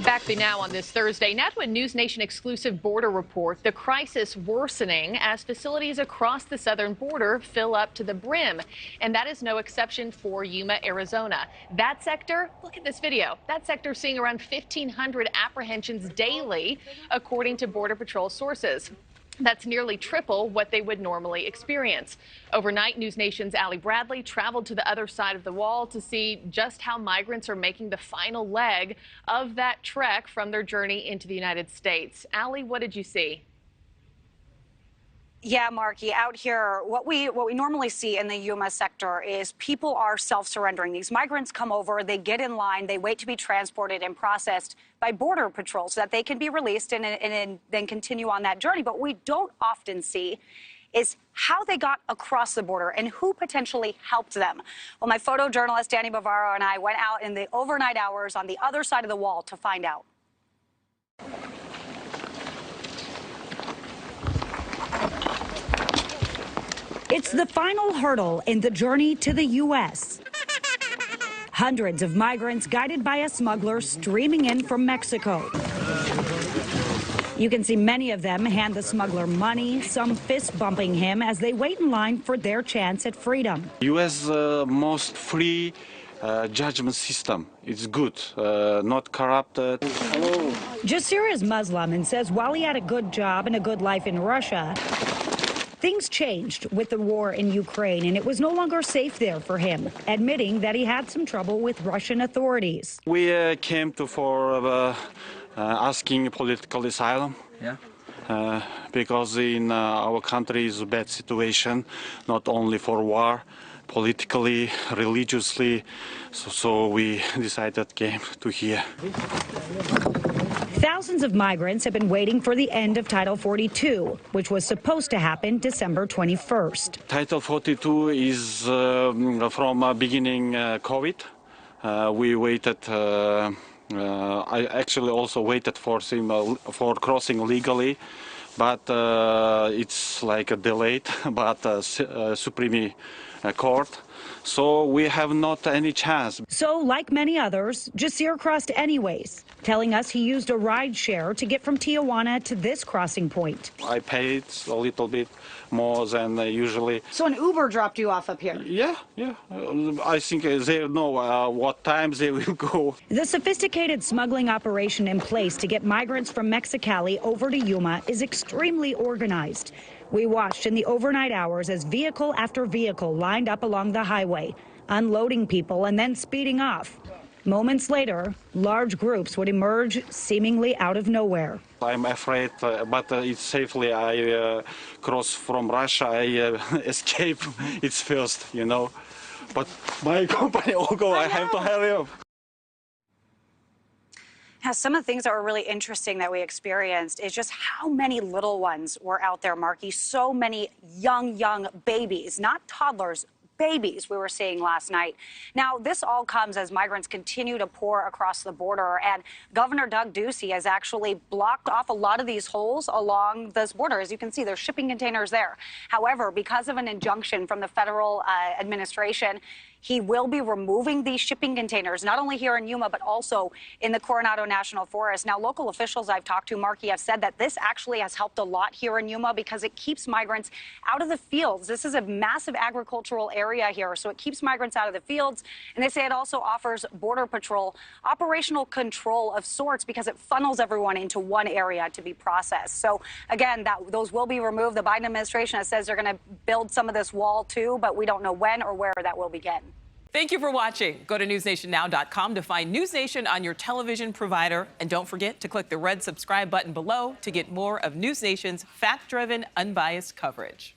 Back now on this Thursday, now to a NewsNation exclusive border report. The crisis worsening as facilities across the southern border fill up to the brim. And that is no exception for Yuma, Arizona. That sector, look at this video, that sector seeing around 1,500 apprehensions daily, according to Border Patrol sources. That's nearly triple what they would normally experience. Overnight, NewsNation's Allie Bradley traveled to the other side of the wall to see just how migrants are making the final leg of that trek from their journey into the United States. Allie, what did you see? Yeah, Marky, out here, what we normally see in the Yuma sector is people are self-surrendering. These migrants come over, they get in line, they wait to be transported and processed by Border Patrol so that they can be released and then continue on that journey. But what we don't often see is how they got across the border and who potentially helped them. Well, my photojournalist Danny Bavaro and I went out in the overnight hours on the other side of the wall to find out. It's the final hurdle in the journey to the U.S. Hundreds of migrants guided by a smuggler streaming in from Mexico. You can see many of them hand the smuggler money, some fist bumping him as they wait in line for their chance at freedom. U.S. Most free judgment system. It's good, not corrupted. Jasir is Muslim and says while he had a good job and a good life in Russia, things changed with the war in Ukraine, and it was no longer safe there for him, admitting that he had some trouble with Russian authorities. We came for asking political asylum. Yeah. Because in our country is a bad situation, not only for war, politically, religiously, so we decided came to here. Thousands of migrants have been waiting for the end of Title 42, which was supposed to happen December 21st. Title 42 is from beginning COVID. We waited. I actually also waited for crossing legally, but it's like a delayed, but Supreme Court. So we have not any chance. So, like many others, Jasir crossed anyways, telling us he used a ride share to get from Tijuana to this crossing point. I paid a little bit more than usually. So an Uber dropped you off up here? Yeah. I think they know what time they will go. The sophisticated smuggling operation in place to get migrants from Mexicali over to Yuma is extremely organized. We watched in the overnight hours as vehicle after vehicle lined up along the highway, unloading people and then speeding off. Moments later, large groups would emerge seemingly out of nowhere. I'm afraid, but it's safely. I cross from Russia. I escape. It's first, you know. But my company will go. I have to hurry up. Now, some of the things that were really interesting that we experienced is just how many little ones were out there, Marky. So many young babies, not toddlers, babies we were seeing last night. Now, this all comes as migrants continue to pour across the border, and Governor Doug Ducey has actually blocked off a lot of these holes along this border. As you can see, there's shipping containers there. However, because of an injunction from the federal administration, he will be removing these shipping containers, not only here in Yuma, but also in the Coronado National Forest. Now, local officials I've talked to, Marky, have said that this actually has helped a lot here in Yuma because it keeps migrants out of the fields. This is a massive agricultural area here, so it keeps migrants out of the fields. And they say it also offers Border Patrol operational control of sorts because it funnels everyone into one area to be processed. So, again, those will be removed. The Biden administration says they're going to build some of this wall, too, but we don't know when or where that will begin. Thank you for watching. Go to newsnationnow.com to find NewsNation on your television provider. And don't forget to click the red subscribe button below to get more of NewsNation's fact-driven, unbiased coverage.